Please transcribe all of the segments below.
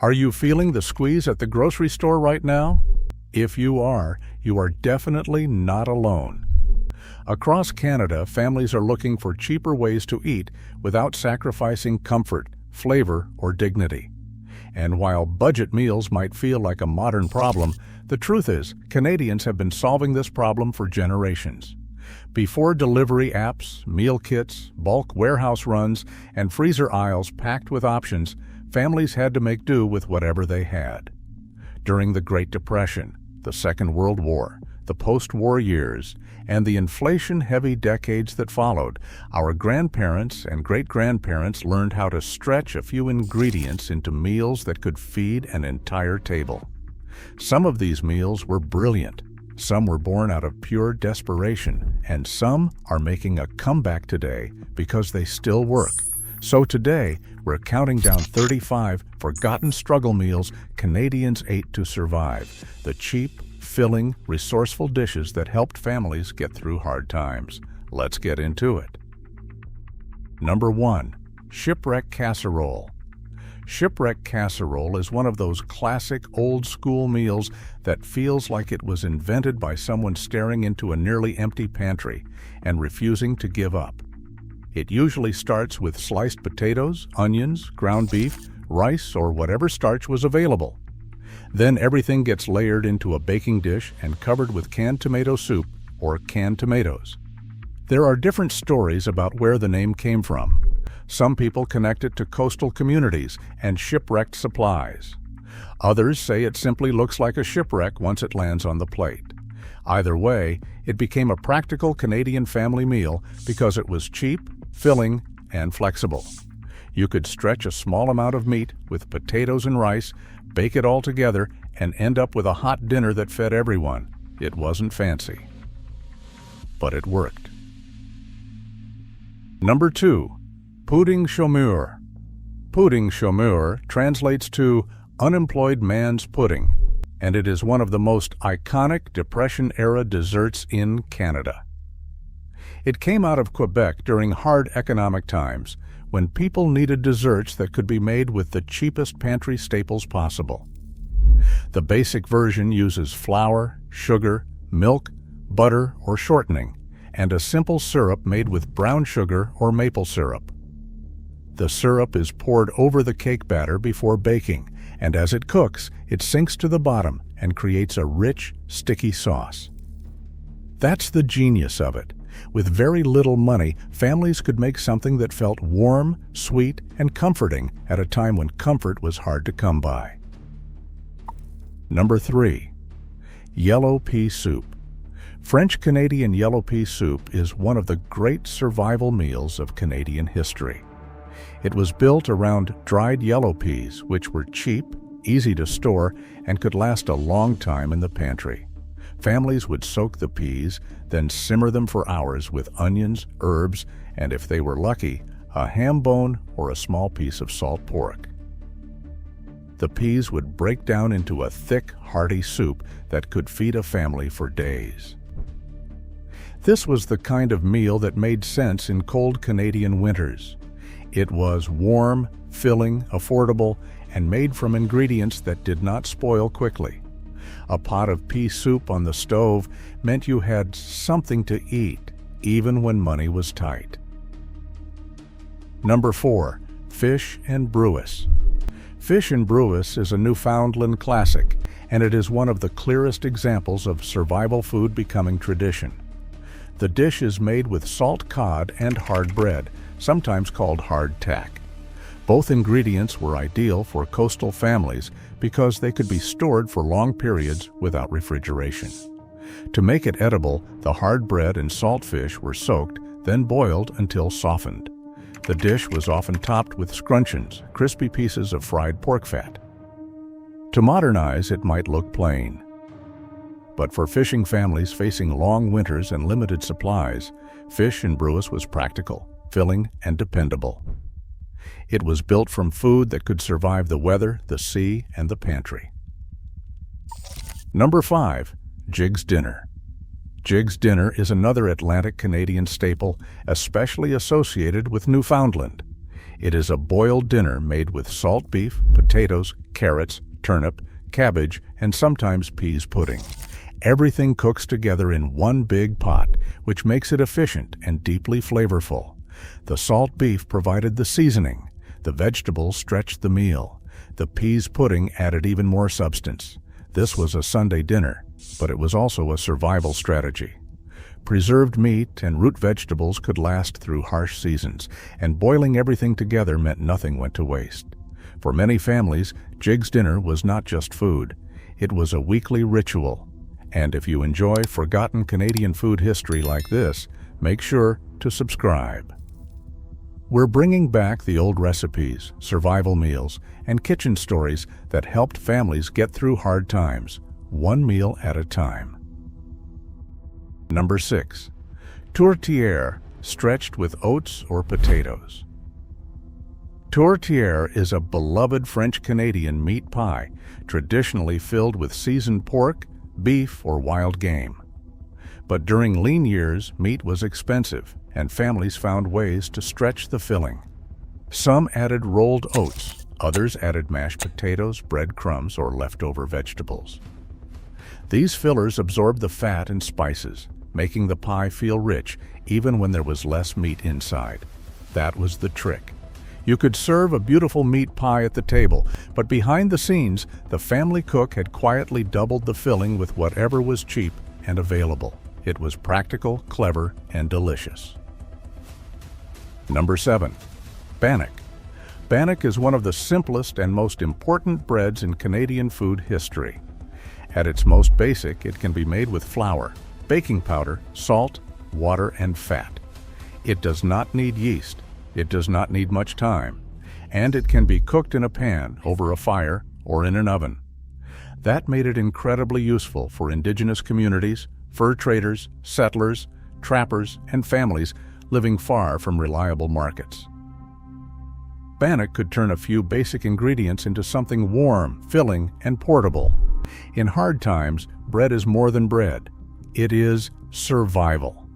Are you feeling the squeeze at the grocery store right now? If you are definitely not alone. Across Canada, families are looking for cheaper ways to eat without sacrificing comfort, flavor, or dignity. And while budget meals might feel like a modern problem, the truth is, Canadians have been solving this problem for generations. Before delivery apps, meal kits, bulk warehouse runs, and freezer aisles packed with options, families had to make do with whatever they had. During the Great Depression, the Second World War, the post-war years, and the inflation-heavy decades that followed, our grandparents and great-grandparents learned how to stretch a few ingredients into meals that could feed an entire table. Some of these meals were brilliant. Some were born out of pure desperation, and some are making a comeback today because they still work. So today, we're counting down 35 forgotten struggle meals Canadians ate to survive, the cheap, filling, resourceful dishes that helped families get through hard times. Let's get into it. Number 1. Shipwreck casserole. Shipwreck casserole is one of those classic old-school meals that feels like it was invented by someone staring into a nearly empty pantry and refusing to give up. It usually starts with sliced potatoes, onions, ground beef, rice, or whatever starch was available. Then everything gets layered into a baking dish and covered with canned tomato soup or canned tomatoes. There are different stories about where the name came from. Some people connect it to coastal communities and shipwrecked supplies. Others say it simply looks like a shipwreck once it lands on the plate. Either way, it became a practical Canadian family meal because it was cheap, filling, and flexible. You could stretch a small amount of meat with potatoes and rice, bake it all together, and end up with a hot dinner that fed everyone. It wasn't fancy, but it worked. Number 2. Pouding chômeur. Pouding chômeur translates to unemployed man's pudding, and it is one of the most iconic Depression-era desserts in Canada. It came out of Quebec during hard economic times, when people needed desserts that could be made with the cheapest pantry staples possible. The basic version uses flour, sugar, milk, butter, or shortening, and a simple syrup made with brown sugar or maple syrup. The syrup is poured over the cake batter before baking, and as it cooks, it sinks to the bottom and creates a rich, sticky sauce. That's the genius of it. With very little money, families could make something that felt warm, sweet, and comforting at a time when comfort was hard to come by. Number 3. Yellow pea soup. French-Canadian yellow pea soup is one of the great survival meals of Canadian history. It was built around dried yellow peas, which were cheap, easy to store, and could last a long time in the pantry. Families would soak the peas, then simmer them for hours with onions, herbs, and if they were lucky, a ham bone or a small piece of salt pork. The peas would break down into a thick, hearty soup that could feed a family for days. This was the kind of meal that made sense in cold Canadian winters. It was warm, filling, affordable, and made from ingredients that did not spoil quickly. A pot of pea soup on the stove meant you had something to eat, even when money was tight. Number 4. Fish and brewis. Fish and brewis is a Newfoundland classic, and it is one of the clearest examples of survival food becoming tradition. The dish is made with salt cod and hard bread, sometimes called hardtack. Both ingredients were ideal for coastal families because they could be stored for long periods without refrigeration. To make it edible, the hard bread and salt fish were soaked, then boiled until softened. The dish was often topped with scrunchions, crispy pieces of fried pork fat. To modernize, it might look plain. But for fishing families facing long winters and limited supplies, fish and brewis was practical, filling, and dependable. It was built from food that could survive the weather, the sea, and the pantry. Number 5. Jiggs dinner. Jiggs dinner is another Atlantic Canadian staple, especially associated with Newfoundland. It is a boiled dinner made with salt beef, potatoes, carrots, turnip, cabbage, and sometimes peas pudding. Everything cooks together in one big pot, which makes it efficient and deeply flavorful. The salt beef provided the seasoning. The vegetables stretched the meal. The peas pudding added even more substance. This was a Sunday dinner, but it was also a survival strategy. Preserved meat and root vegetables could last through harsh seasons, and boiling everything together meant nothing went to waste. For many families, Jiggs dinner was not just food. It was a weekly ritual. And if you enjoy forgotten Canadian food history like this, make sure to subscribe. We're bringing back the old recipes, survival meals, and kitchen stories that helped families get through hard times, one meal at a time. Number 6. Tourtière, stretched with oats or potatoes. Tourtière is a beloved French-Canadian meat pie, traditionally filled with seasoned pork, beef, or wild game. But during lean years, meat was expensive, and families found ways to stretch the filling. Some added rolled oats, others added mashed potatoes, breadcrumbs, or leftover vegetables. These fillers absorbed the fat and spices, making the pie feel rich even when there was less meat inside. That was the trick. You could serve a beautiful meat pie at the table, but behind the scenes, the family cook had quietly doubled the filling with whatever was cheap and available. It was practical, clever, and delicious. Number 7. Bannock. Bannock is one of the simplest and most important breads in Canadian food history. At its most basic, it can be made with flour, baking powder, salt, water, and fat. It does not need yeast. It does not need much time, and it can be cooked in a pan, over a fire, or in an oven. That made it incredibly useful for indigenous communities, fur traders, settlers, trappers, and families living far from reliable markets. Bannock could turn a few basic ingredients into something warm, filling, and portable. In hard times, bread is more than bread. It is survival.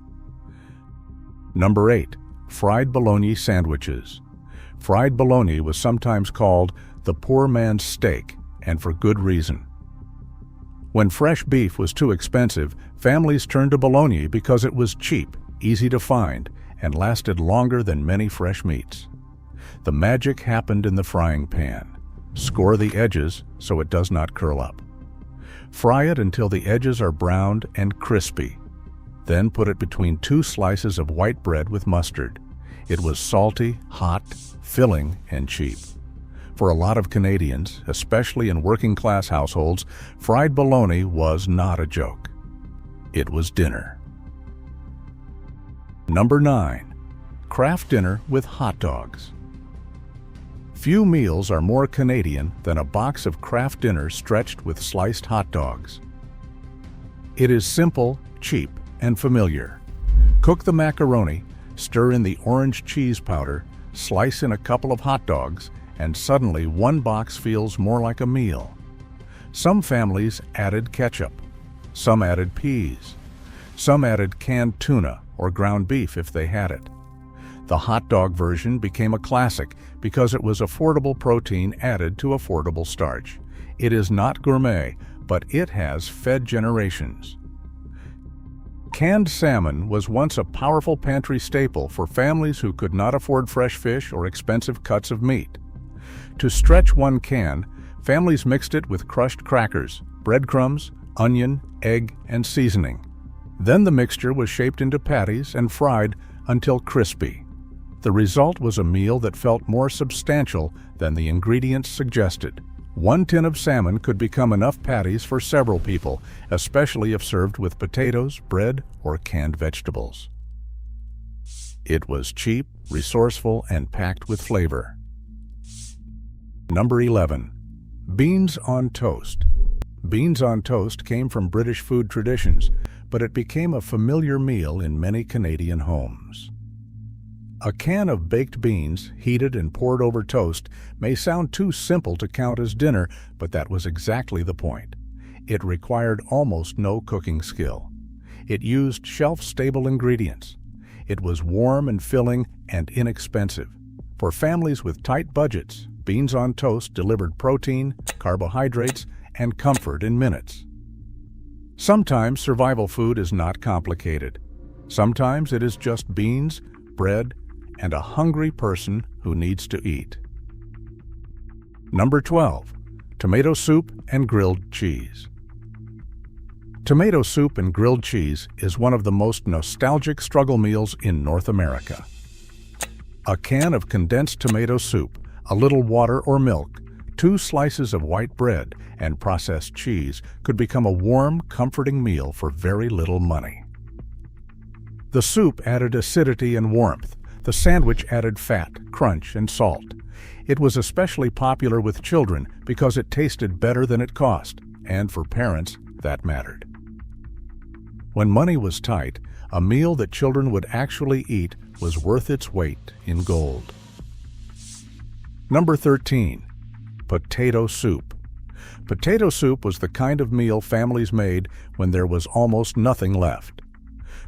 Number 8. Fried bologna sandwiches. Fried bologna was sometimes called the poor man's steak, and for good reason. When fresh beef was too expensive, families turned to bologna because it was cheap, easy to find, and lasted longer than many fresh meats. The magic happened in the frying pan. Score the edges so it does not curl up. Fry it until the edges are browned and crispy. Then put it between 2 slices of white bread with mustard. It was salty, hot, filling, and cheap. For a lot of Canadians, especially in working-class households, fried bologna was not a joke. It was dinner. Number 9. Kraft Dinner with hot dogs. Few meals are more Canadian than a box of Kraft Dinner stretched with sliced hot dogs. It is simple, cheap, and familiar. Cook the macaroni, stir in the orange cheese powder, slice in a couple of hot dogs, and suddenly one box feels more like a meal. Some families added ketchup. Some added peas. Some added canned tuna or ground beef if they had it. The hot dog version became a classic because it was affordable protein added to affordable starch. It is not gourmet, but it has fed generations. Canned salmon was once a powerful pantry staple for families who could not afford fresh fish or expensive cuts of meat. To stretch one can, families mixed it with crushed crackers, breadcrumbs, onion, egg, and seasoning. Then the mixture was shaped into patties and fried until crispy. The result was a meal that felt more substantial than the ingredients suggested. One tin of salmon could become enough patties for several people, especially if served with potatoes, bread, or canned vegetables. It was cheap, resourceful, and packed with flavor. Number 11. Beans on toast. Beans on toast came from British food traditions, but it became a familiar meal in many Canadian homes. A can of baked beans, heated and poured over toast, may sound too simple to count as dinner, but that was exactly the point. It required almost no cooking skill. It used shelf-stable ingredients. It was warm and filling and inexpensive. For families with tight budgets, beans on toast delivered protein, carbohydrates, and comfort in minutes. Sometimes survival food is not complicated. Sometimes it is just beans, bread, and a hungry person who needs to eat. Number 12. Tomato soup and grilled cheese. Tomato soup and grilled cheese is one of the most nostalgic struggle meals in North America. A can of condensed tomato soup, a little water or milk, 2 slices of white bread, and processed cheese could become a warm, comforting meal for very little money. The soup added acidity and warmth. The sandwich added fat, crunch, and salt. It was especially popular with children because it tasted better than it cost, and for parents, that mattered. When money was tight, a meal that children would actually eat was worth its weight in gold. Number 13. Potato soup. Potato soup was the kind of meal families made when there was almost nothing left.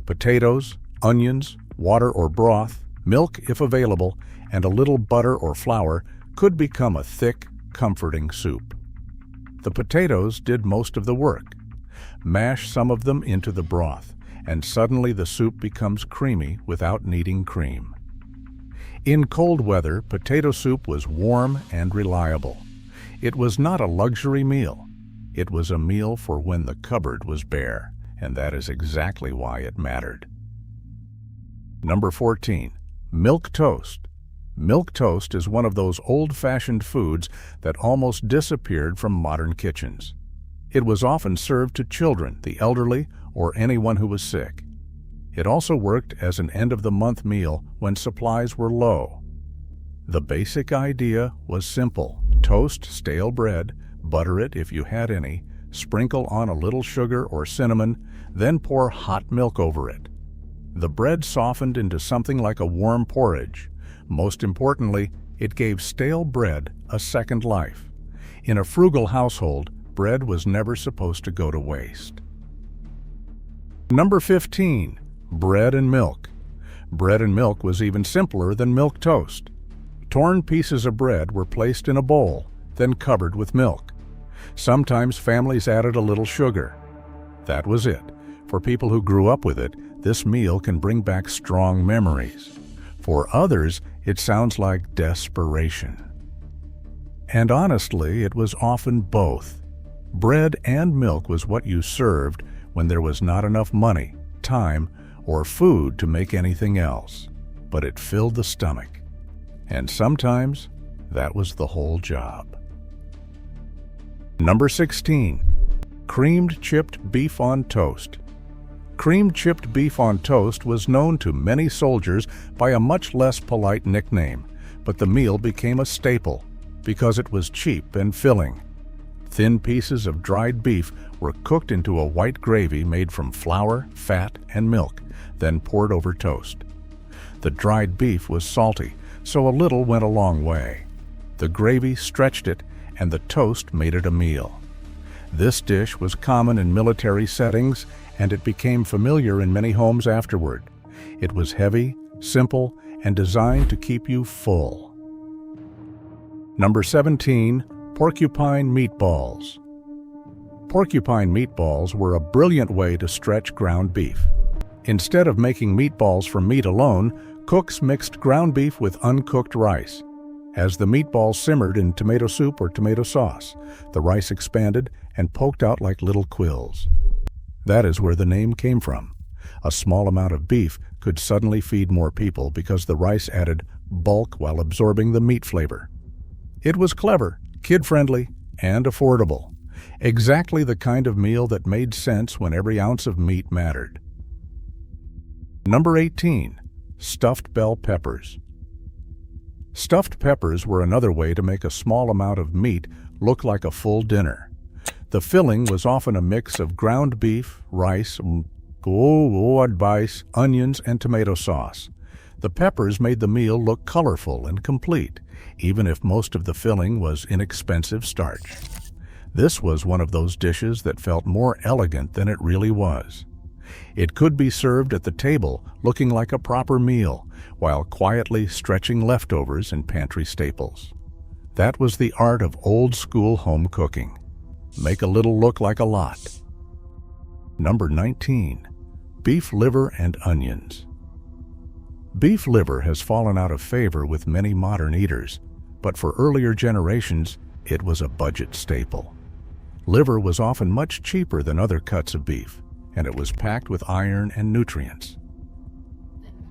Potatoes, onions, water or broth, milk if available, and a little butter or flour could become a thick, comforting soup. The potatoes did most of the work. Mash some of them into the broth, and suddenly the soup becomes creamy without needing cream. In cold weather, potato soup was warm and reliable. It was not a luxury meal. It was a meal for when the cupboard was bare, and that is exactly why it mattered. Number 14. Milk toast. Milk toast is one of those old-fashioned foods that almost disappeared from modern kitchens. It was often served to children, the elderly, or anyone who was sick. It also worked as an end-of-the-month meal when supplies were low. The basic idea was simple. Toast stale bread, butter it if you had any, sprinkle on a little sugar or cinnamon, then pour hot milk over it. The bread softened into something like a warm porridge. Most importantly, it gave stale bread a second life. In a frugal household, bread was never supposed to go to waste. Number 15. Bread and milk. Bread and milk was even simpler than milk toast. Torn pieces of bread were placed in a bowl, then covered with milk. Sometimes families added a little sugar. That was it. For people who grew up with it, this meal can bring back strong memories. For others, it sounds like desperation. And honestly, it was often both. Bread and milk was what you served when there was not enough money, time, or food to make anything else. But it filled the stomach. And sometimes, that was the whole job. Number 16. Creamed chipped beef on toast. Creamed chipped beef on toast was known to many soldiers by a much less polite nickname, but the meal became a staple because it was cheap and filling. Thin pieces of dried beef were cooked into a white gravy made from flour, fat, and milk, then poured over toast. The dried beef was salty, so a little went a long way. The gravy stretched it, and the toast made it a meal. This dish was common in military settings, and it became familiar in many homes afterward. It was heavy, simple, and designed to keep you full. Number 17. Porcupine meatballs. Porcupine meatballs were a brilliant way to stretch ground beef. Instead of making meatballs from meat alone, cooks mixed ground beef with uncooked rice. As the meatballs simmered in tomato soup or tomato sauce, the rice expanded and poked out like little quills. That is where the name came from. A small amount of beef could suddenly feed more people because the rice added bulk while absorbing the meat flavor. It was clever, kid-friendly, and affordable. Exactly the kind of meal that made sense when every ounce of meat mattered. Number 18. Stuffed bell peppers. Stuffed peppers were another way to make a small amount of meat look like a full dinner. The filling was often a mix of ground beef, rice, onions, and tomato sauce. The peppers made the meal look colorful and complete, even if most of the filling was inexpensive starch. This was one of those dishes that felt more elegant than it really was. It could be served at the table looking like a proper meal, while quietly stretching leftovers in pantry staples. That was the art of old-school home cooking. Make a little look like a lot. Number 19. Beef liver and onions. Beef liver has fallen out of favor with many modern eaters, but for earlier generations, it was a budget staple. Liver was often much cheaper than other cuts of beef, and it was packed with iron and nutrients.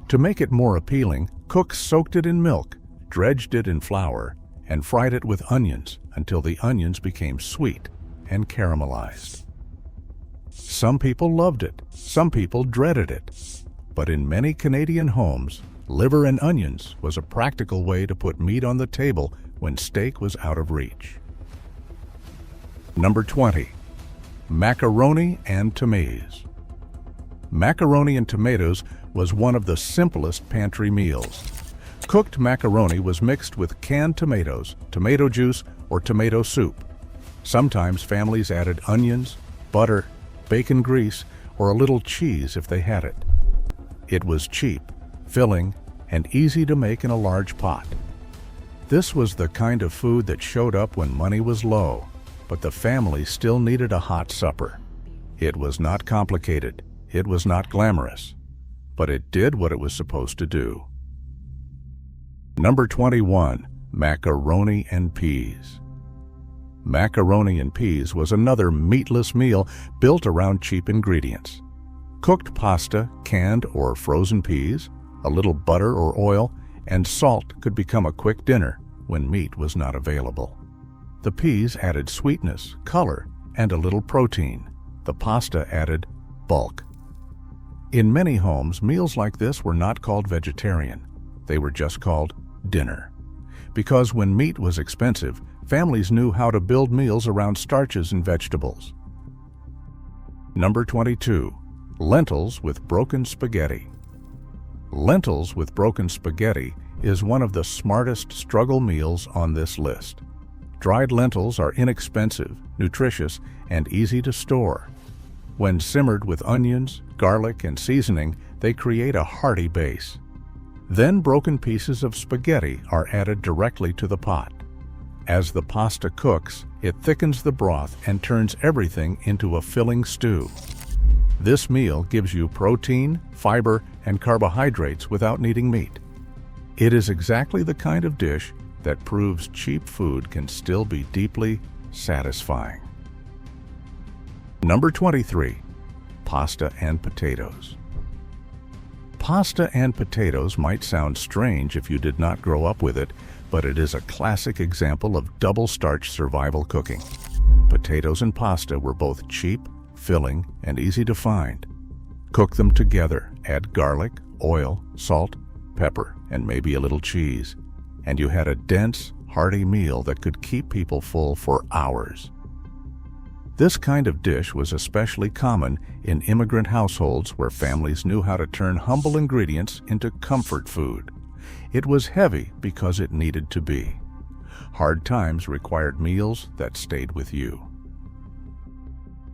To make it more appealing, cooks soaked it in milk, dredged it in flour, and fried it with onions until the onions became sweet and caramelized. Some people loved it, some people dreaded it, but in many Canadian homes, liver and onions was a practical way to put meat on the table when steak was out of reach. Number 20. Macaroni and tomatoes. Macaroni and tomatoes was one of the simplest pantry meals. Cooked macaroni was mixed with canned tomatoes, tomato juice, or tomato soup. Sometimes families added onions, butter, bacon grease, or a little cheese if they had it. It was cheap, filling, and easy to make in a large pot. This was the kind of food that showed up when money was low, but the family still needed a hot supper. It was not complicated, it was not glamorous, but it did what it was supposed to do. Number 21. Macaroni and peas. Macaroni and peas was another meatless meal built around cheap ingredients. Cooked pasta, canned or frozen peas, a little butter or oil, and salt could become a quick dinner when meat was not available. The peas added sweetness, color, and a little protein. The pasta added bulk. In many homes, meals like this were not called vegetarian. They were just called dinner. Because when meat was expensive, families knew how to build meals around starches and vegetables. Number 22. Lentils with broken spaghetti. Lentils with broken spaghetti is one of the smartest struggle meals on this list. Dried lentils are inexpensive, nutritious, and easy to store. When simmered with onions, garlic, and seasoning, they create a hearty base. Then broken pieces of spaghetti are added directly to the pot. As the pasta cooks, it thickens the broth and turns everything into a filling stew. This meal gives you protein, fiber, and carbohydrates without needing meat. It is exactly the kind of dish that proves cheap food can still be deeply satisfying. Number 23. Pasta and potatoes. Pasta and potatoes might sound strange if you did not grow up with it, but it is a classic example of double-starch survival cooking. Potatoes and pasta were both cheap, filling, and easy to find. Cook them together, add garlic, oil, salt, pepper, and maybe a little cheese, and you had a dense, hearty meal that could keep people full for hours. This kind of dish was especially common in immigrant households where families knew how to turn humble ingredients into comfort food. It was heavy because it needed to be. Hard times required meals that stayed with you.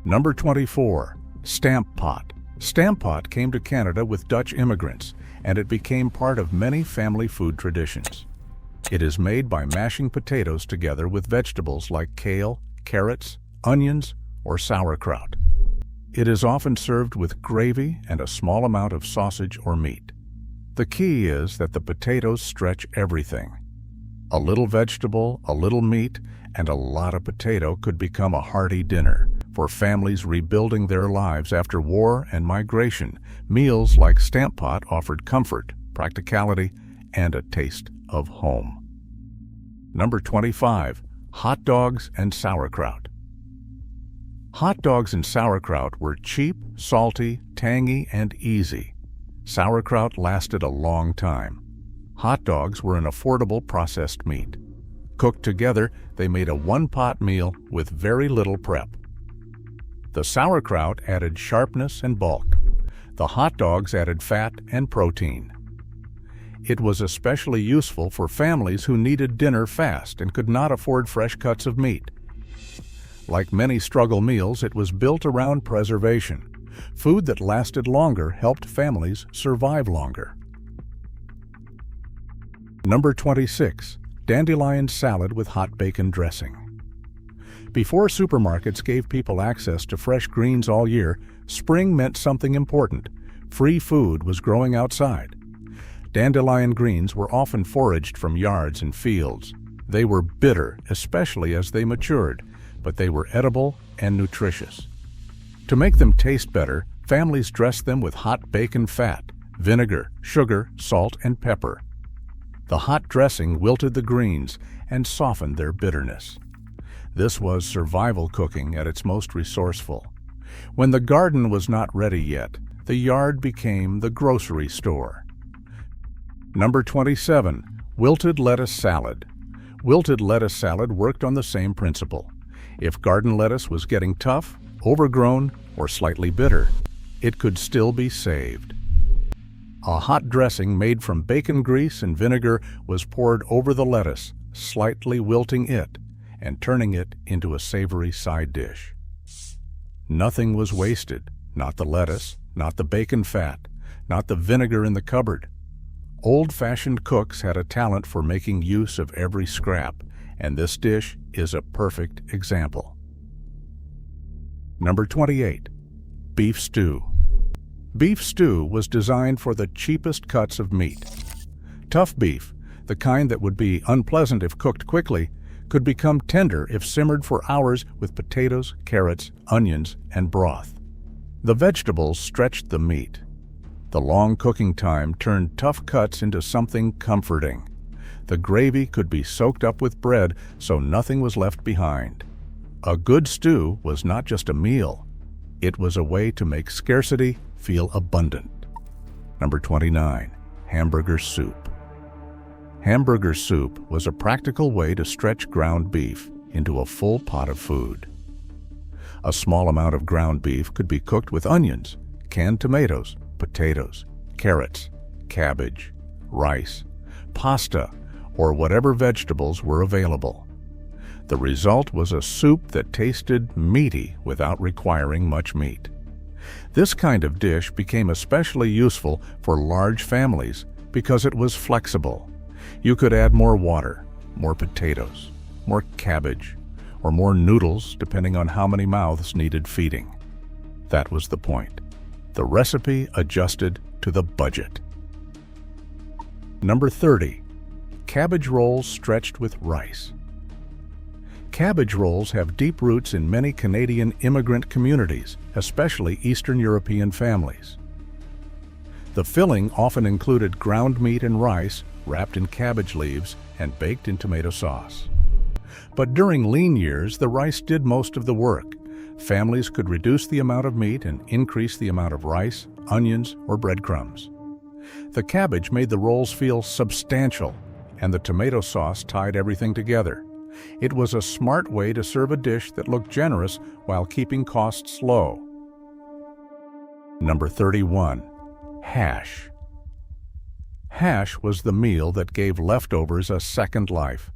Number 24. Stamp pot. Stamp pot came to Canada with Dutch immigrants, and it became part of many family food traditions. It is made by mashing potatoes together with vegetables like kale, carrots, onions, or sauerkraut. It is often served with gravy and a small amount of sausage or meat. The key is that the potatoes stretch everything. A little vegetable, a little meat, and a lot of potato could become a hearty dinner. For families rebuilding their lives after war and migration, meals like Stamp Pot offered comfort, practicality, and a taste of home. Number 25. Hot dogs and sauerkraut. Hot dogs and sauerkraut were cheap, salty, tangy, and easy. Sauerkraut lasted a long time. Hot dogs were an affordable processed meat. Cooked together, they made a one-pot meal with very little prep. The sauerkraut added sharpness and bulk. The hot dogs added fat and protein. It was especially useful for families who needed dinner fast and could not afford fresh cuts of meat. Like many struggle meals, it was built around preservation. Food that lasted longer helped families survive longer. Number 26. Dandelion salad with hot bacon dressing. Before supermarkets gave people access to fresh greens all year, spring meant something important. Free food was growing outside. Dandelion greens were often foraged from yards and fields. They were bitter, especially as they matured, but they were edible and nutritious. To make them taste better, families dressed them with hot bacon fat, vinegar, sugar, salt, and pepper. The hot dressing wilted the greens and softened their bitterness. This was survival cooking at its most resourceful. When the garden was not ready yet, the yard became the grocery store. Number 27. Wilted lettuce salad. Wilted lettuce salad worked on the same principle. If garden lettuce was getting tough, overgrown, or slightly bitter, it could still be saved. A hot dressing made from bacon grease and vinegar was poured over the lettuce, slightly wilting it and turning it into a savory side dish. Nothing was wasted, not the lettuce, not the bacon fat, not the vinegar in the cupboard. Old-fashioned cooks had a talent for making use of every scrap, and this dish is a perfect example. Number 28. Beef stew. Beef stew was designed for the cheapest cuts of meat. Tough beef, the kind that would be unpleasant if cooked quickly, could become tender if simmered for hours with potatoes, carrots, onions, and broth. The vegetables stretched the meat. The long cooking time turned tough cuts into something comforting. The gravy could be soaked up with bread so nothing was left behind. A good stew was not just a meal. It was a way to make scarcity feel abundant. Number 29. Hamburger soup. Hamburger soup was a practical way to stretch ground beef into a full pot of food. A small amount of ground beef could be cooked with onions, canned tomatoes, potatoes, carrots, cabbage, rice, pasta, or whatever vegetables were available. The result was a soup that tasted meaty without requiring much meat. This kind of dish became especially useful for large families because it was flexible. You could add more water, more potatoes, more cabbage, or more noodles depending on how many mouths needed feeding. That was the point. The recipe adjusted to the budget. Number 30. Cabbage rolls stretched with rice. Cabbage rolls have deep roots in many Canadian immigrant communities, especially Eastern European families. The filling often included ground meat and rice wrapped in cabbage leaves and baked in tomato sauce. But during lean years, the rice did most of the work. Families could reduce the amount of meat and increase the amount of rice, onions, or breadcrumbs. The cabbage made the rolls feel substantial, and the tomato sauce tied everything together. It was a smart way to serve a dish that looked generous while keeping costs low. Number 31. Hash. Hash was the meal that gave leftovers a second life.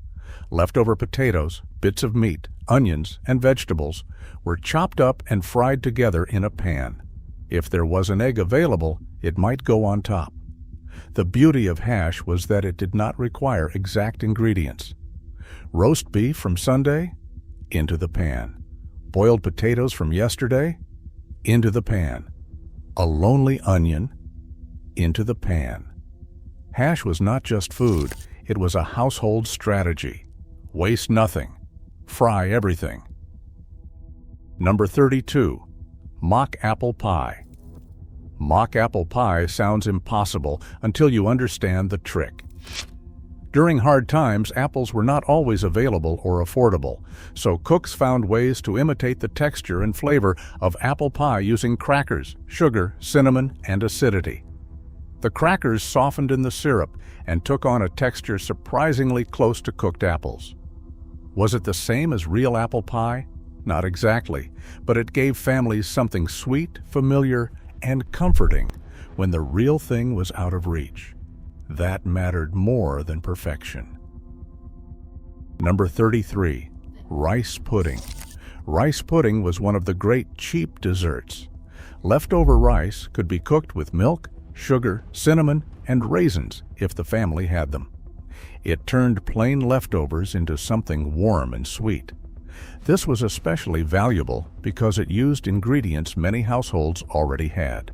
Leftover potatoes, bits of meat, onions, and vegetables were chopped up and fried together in a pan. If there was an egg available, it might go on top. The beauty of hash was that it did not require exact ingredients. Roast beef from Sunday? Into the pan. Boiled potatoes from yesterday? Into the pan. A lonely onion? Into the pan. Hash was not just food, it was a household strategy. Waste nothing. Fry everything. Number 32. Mock apple pie. Mock apple pie sounds impossible until you understand the trick. During hard times, apples were not always available or affordable, so cooks found ways to imitate the texture and flavor of apple pie using crackers, sugar, cinnamon, and acidity. The crackers softened in the syrup and took on a texture surprisingly close to cooked apples. Was it the same as real apple pie? Not exactly, but it gave families something sweet, familiar, and comforting when the real thing was out of reach. That mattered more than perfection. Number 33. Rice pudding. Rice pudding was one of the great cheap desserts. Leftover rice could be cooked with milk, sugar, cinnamon, and raisins if the family had them. It turned plain leftovers into something warm and sweet. This was especially valuable because it used ingredients many households already had: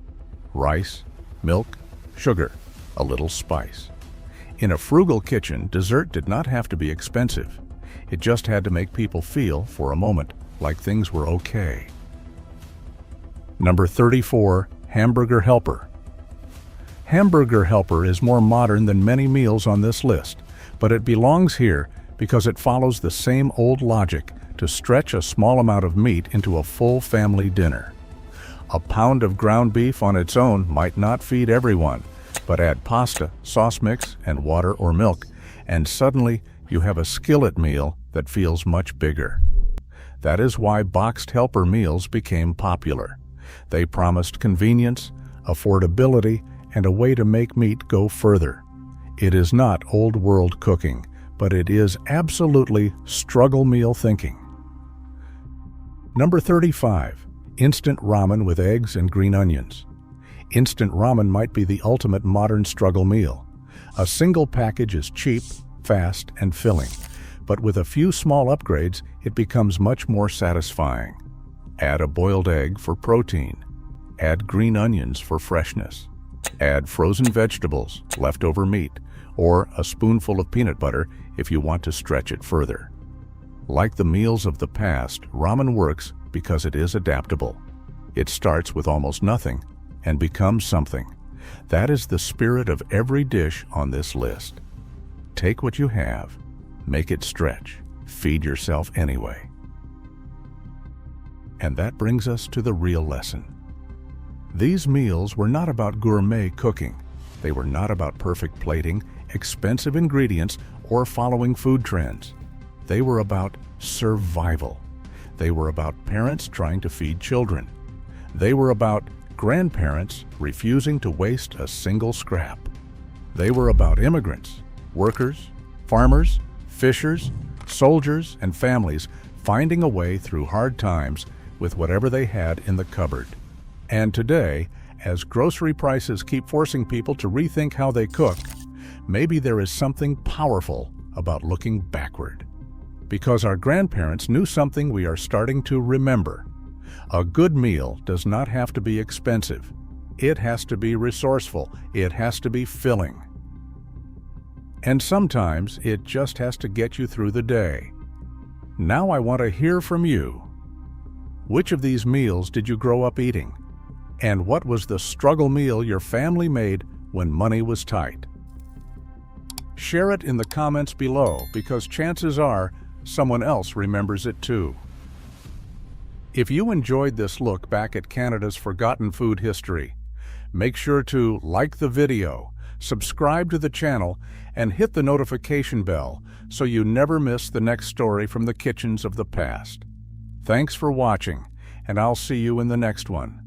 rice, milk, sugar, a little spice. In a frugal kitchen, dessert did not have to be expensive. It just had to make people feel, for a moment, like things were okay. Number 34, Hamburger Helper. Hamburger Helper is more modern than many meals on this list, but it belongs here because it follows the same old logic to stretch a small amount of meat into a full family dinner. A pound of ground beef on its own might not feed everyone, but add pasta, sauce mix, and water or milk, and suddenly you have a skillet meal that feels much bigger. That is why boxed helper meals became popular. They promised convenience, affordability, and a way to make meat go further. It is not old-world cooking, but it is absolutely struggle meal thinking. Number 35, instant ramen with eggs and green onions. Instant ramen might be the ultimate modern struggle meal. A single package is cheap, fast, and filling, but with a few small upgrades, it becomes much more satisfying. Add a boiled egg for protein. Add green onions for freshness. Add frozen vegetables, leftover meat, or a spoonful of peanut butter if you want to stretch it further. Like the meals of the past, ramen works because it is adaptable. It starts with almost nothing and becomes something. That is the spirit of every dish on this list. Take what you have, make it stretch, feed yourself anyway. And that brings us to the real lesson. These meals were not about gourmet cooking. They were not about perfect plating, expensive ingredients, or following food trends. They were about survival. They were about parents trying to feed children. They were about grandparents refusing to waste a single scrap. They were about immigrants, workers, farmers, fishers, soldiers, and families finding a way through hard times with whatever they had in the cupboard. And today, as grocery prices keep forcing people to rethink how they cook, maybe there is something powerful about looking backward. Because our grandparents knew something we are starting to remember. A good meal does not have to be expensive. It has to be resourceful. It has to be filling. And sometimes it just has to get you through the day. Now I want to hear from you. Which of these meals did you grow up eating? And what was the struggle meal your family made when money was tight? Share it in the comments below because chances are someone else remembers it too. If you enjoyed this look back at Canada's forgotten food history, make sure to like the video, subscribe to the channel, and hit the notification bell so you never miss the next story from the kitchens of the past. Thanks for watching, and I'll see you in the next one.